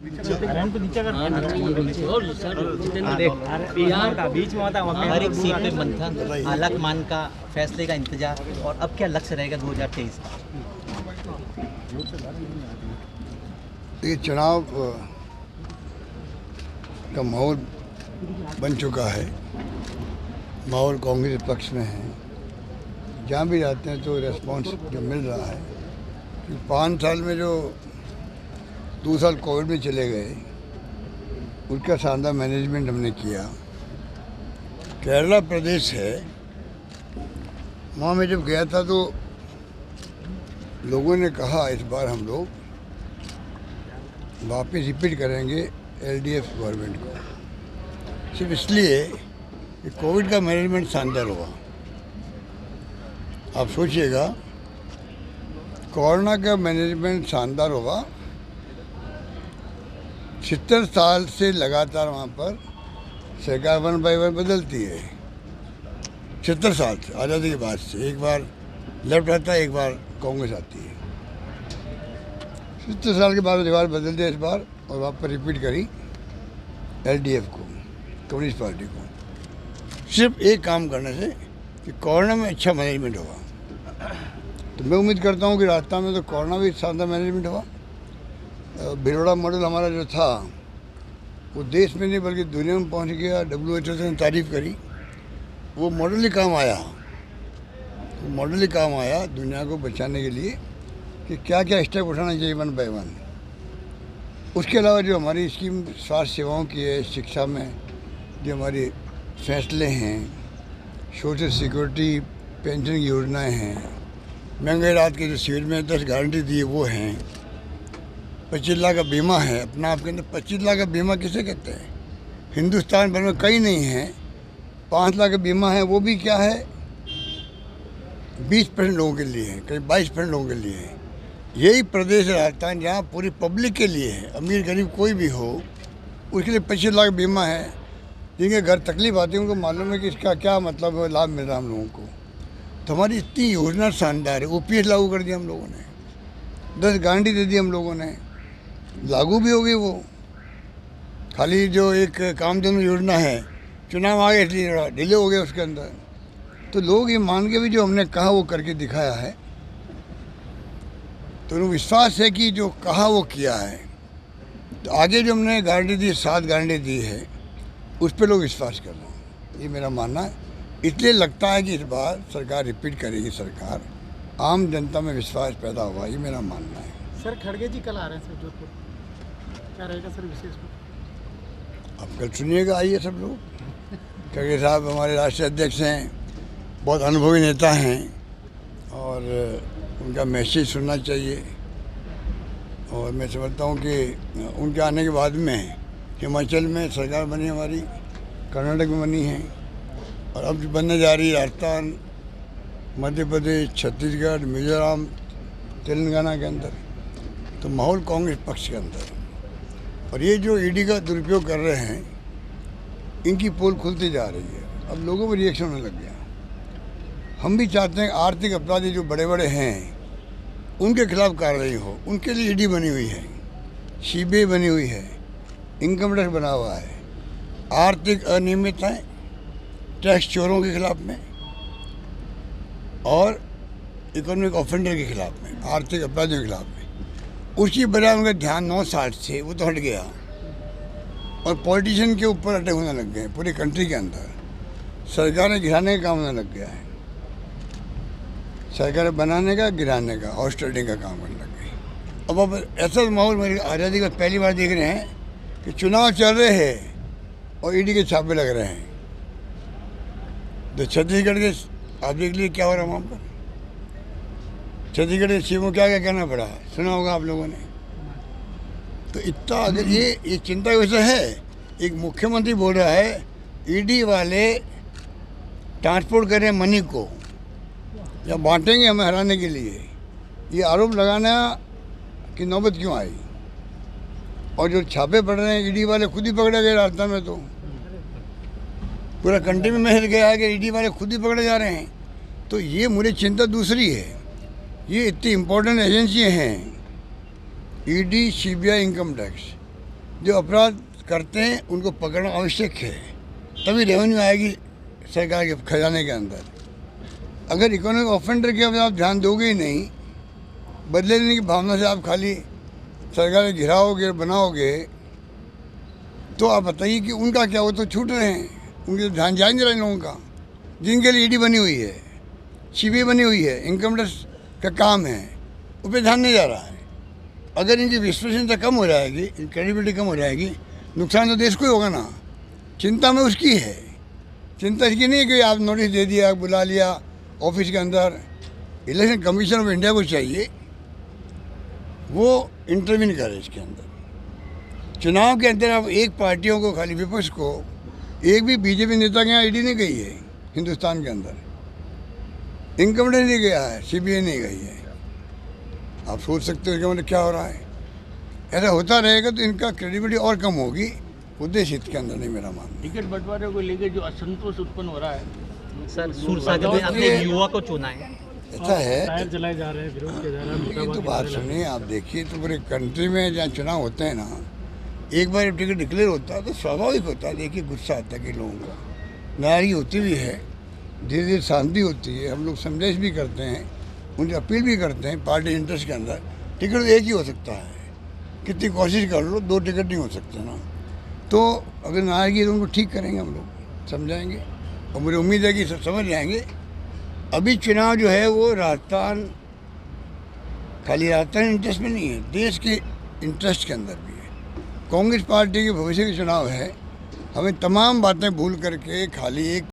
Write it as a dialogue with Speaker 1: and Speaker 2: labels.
Speaker 1: बीच में होता हर एक सीट पे मंथन, आलाकमान का फैसले का इंतजार, और अब क्या लक्ष्य रहेगा 2023 का?
Speaker 2: ये चुनाव का माहौल बन चुका है। माहौल कांग्रेस पक्ष में है। जहाँ भी जाते हैं तो रेस्पॉन्स जो मिल रहा है कि 5 साल में जो 2 साल कोविड में चले गए, उसका शानदार मैनेजमेंट हमने किया। केरला प्रदेश है, वहाँ मैं जब गया था तो लोगों ने कहा इस बार हम लोग वापस रिपीट करेंगे एलडीएफ गवर्नमेंट को, सिर्फ इसलिए कि कोविड का मैनेजमेंट शानदार हुआ। आप सोचिएगा, कोरोना का मैनेजमेंट शानदार होगा। 70 साल से लगातार वहाँ पर सरकार 1 by 1 बदलती है। 70 साल से, आज़ादी के बाद से एक बार लेफ्ट आता है, एक बार कांग्रेस आती है। 70 साल के बाद रिवाज बदल दिया इस बार, और वहाँ पर रिपीट करी एलडीएफ को, कम्युनिस्ट पार्टी को, सिर्फ एक काम करने से कि कोरोना में अच्छा मैनेजमेंट होगा। तो मैं उम्मीद करता हूँ कि राजस्थान में तो कोरोना भी शानदार मैनेजमेंट हुआ। भिलवाड़ा मॉडल हमारा जो था वो देश में नहीं बल्कि दुनिया में पहुँच गया। WHO से तारीफ करी, वो मॉडल ही काम आया। वो मॉडल ही काम आया दुनिया को बचाने के लिए कि क्या क्या स्टेप उठाना चाहिए 1 by 1। उसके अलावा जो हमारी स्कीम स्वास्थ्य सेवाओं की है, शिक्षा में जो हमारी फैसले हैं, सोशल सिक्योरिटी पेंशन की योजनाएँ हैं, महंगाई राहत के जो शिविर में 10 गारंटी दी है वो हैं, 25 लाख का बीमा है। अपना आपके अंदर 25 लाख का बीमा किसे कहते हैं? हिंदुस्तान भर में कहीं नहीं है। 5 लाख का बीमा है, वो भी क्या है 20% लोगों के लिए है, कहीं 22% लोगों के लिए है। यही प्रदेश राजस्थान जहाँ पूरी पब्लिक के लिए है, अमीर गरीब कोई भी हो उसके लिए 25 लाख बीमा है। जिनके घर तकलीफ आती है उनको मालूम है कि इसका क्या मतलब है, लाभ मिल रहा है हम लोगों को। तो हमारी इतनी योजना शानदार है। OPS लागू कर दिया हम लोगों ने, 10 गारंटी दे दी हम लोगों ने, लागू भी हो गई वो। खाली जो एक कामधेनु योजना है, चुनाव आ गए इसलिए थोड़ा डिले हो गया उसके अंदर। तो लोग ये मान के भी जो हमने कहा वो करके दिखाया है, तो उन्हें विश्वास है कि जो कहा वो किया है। तो आगे जो हमने गारंटी दी, 7 गारंटी दी है, उस पर लोग विश्वास कर रहे हैं, ये मेरा मानना है। इसलिए लगता है कि इस बार सरकार रिपीट करेगी। सरकार, आम जनता में विश्वास पैदा हुआ, ये मेरा मानना है।
Speaker 3: सर खड़गे जी कल आ रहे हैं सर जोधपुर, क्या रहेगा सर विशेष में?
Speaker 2: अब कल सुनिएगा, आइए सब लोग। खड़गे साहब हमारे राष्ट्रीय अध्यक्ष हैं, बहुत अनुभवी नेता हैं, और उनका मैसेज सुनना चाहिए। और मैं समझता हूँ कि उनके आने के बाद में हिमाचल में सरकार बनी हमारी, कर्नाटक में बनी है, और अब जो बनने जा रही है राजस्थान, मध्य प्रदेश, छत्तीसगढ़, मिजोरम, तेलंगाना के अंदर, तो माहौल कांग्रेस पक्ष के अंदर। और ये जो ईडी का दुरुपयोग कर रहे हैं, इनकी पोल खुलती जा रही है। अब लोगों में रिएक्शन होने लग गया। हम भी चाहते हैं आर्थिक अपराधी जो बड़े बड़े हैं उनके खिलाफ कार्रवाई हो। उनके लिए ईडी बनी हुई है, CBI बनी हुई है, इनकम टैक्स बना हुआ है। आर्थिक अनियमितताएं, टैक्स चोरों के खिलाफ में, और इकोनॉमिक ऑफेंडर के खिलाफ में, आर्थिक अपराधियों के खिलाफ में। उसकी बजाय उनका ध्यान 9 साल से वो तो हट गया, और पॉलिटिशियन के ऊपर अटैक होने लग गए। पूरी कंट्री के अंदर सरकारें गिराने का काम होने लग गया है। सरकारें बनाने का, गिराने का, ऑस्ट्रेटिंग का काम करने लग गई। अब ऐसा माहौल मेरी आज़ादी का पहली बार देख रहे हैं कि चुनाव चल रहे हैं और ईडी के छापे लग रहे हैं। तो छत्तीसगढ़ के आप देख लीजिए क्या हो रहा है वहाँ पर। छत्तीसगढ़ के सीएम को क्या क्या कहना पड़ा, सुना होगा आप लोगों ने। तो इतना अगर ये चिंता की वजह है, एक मुख्यमंत्री बोल रहा है ईडी वाले ट्रांसपोर्ट करें मनी को या बांटेंगे हमें हराने के लिए, ये आरोप लगाना कि नौबत क्यों आई। और जो छापे पड़ रहे हैं ईडी वाले खुद ही पकड़े गए राजस्थान में, तो पूरा कंट्री में मैसेज गया है कि ईडी वाले खुद ही पकड़े जा रहे हैं। तो ये मुझे चिंता दूसरी है। ये इतनी इम्पोर्टेंट एजेंसी हैं, ईडी, CBI, इनकम टैक्स, जो अपराध करते हैं उनको पकड़ना आवश्यक है, तभी रेवेन्यू आएगी सरकार के खजाने के अंदर। अगर इकोनॉमिक ऑफेंडर के ऊपर आप ध्यान दोगे ही नहीं, बदले लेने की भावना से आप खाली सरकार के घिराओगे बनाओगे, तो आप बताइए कि उनका क्या, वो तो छूट रहे हैं, उनके तो ध्यान जा नहीं रहा इन लोगों का, जिनके लिए ईडी बनी हुई है, सीबीआई बनी हुई है, इनकम टैक्स का काम है, उस पर ध्यान नहीं जा रहा है। अगर इनकी विश्वसनीयता कम हो जाएगी, क्रेडिबिलिटी कम हो जाएगी, नुकसान तो देश को ही होगा ना। चिंता में उसकी है, चिंता इसकी नहीं कि आप नोटिस दे दिया, बुला लिया ऑफिस के अंदर। इलेक्शन कमीशन ऑफ इंडिया को चाहिए वो इंटरवीन करे इसके अंदर। चुनाव के अंदर आप एक पार्टियों को, खाली विपक्ष को, एक भी बीजेपी नेता के यहाँ ईडी नहीं गई है हिंदुस्तान के अंदर, इनकम टैक्स नहीं गया है, सीबीआई नहीं गई है। आप सोच सकते हो कि मतलब क्या हो रहा है। ऐसा होता रहेगा तो इनका क्रेडिबिलिटी और कम होगी, उद्देश्य हित के अंदर नहीं मेरा मानना।
Speaker 4: टिकट बंटवारे को लेकर जो असंतोष उत्पन्न हो रहा है
Speaker 1: सर, सूरसागर में अपने युवा को चुना है,
Speaker 2: ऐसा है,
Speaker 3: टायर जलाए जा रहे हैं, विरोध किया जा रहा है।
Speaker 2: ये तो बात सुनिए, आप देखिए तो पूरे कंट्री में जहाँ चुनाव होते हैं ना, एक बार टिकट डिक्लेयर होता है तो स्वाभाविक होता है, देखिए गुस्सा आता है कि लोगों का, नाराजगी होती भी है, धीरे धीरे शांति होती है, हम लोग समझाइश भी करते हैं, उनकी अपील भी करते हैं पार्टी इंटरेस्ट के अंदर। टिकट तो एक ही हो सकता है, कितनी कोशिश कर लो, 2 टिकट नहीं हो सकते ना। तो अगर नाराजगी है तो उनको ठीक करेंगे, हम लोग समझाएंगे, और मुझे उम्मीद है कि सब समझ जाएंगे। अभी चुनाव जो है वो राजस्थान, खाली राजस्थान इंटरेस्ट में नहीं है, देश के इंटरेस्ट के अंदर भी है। कांग्रेस पार्टी के भविष्य के चुनाव है, हमें तमाम बातें भूल करके खाली एक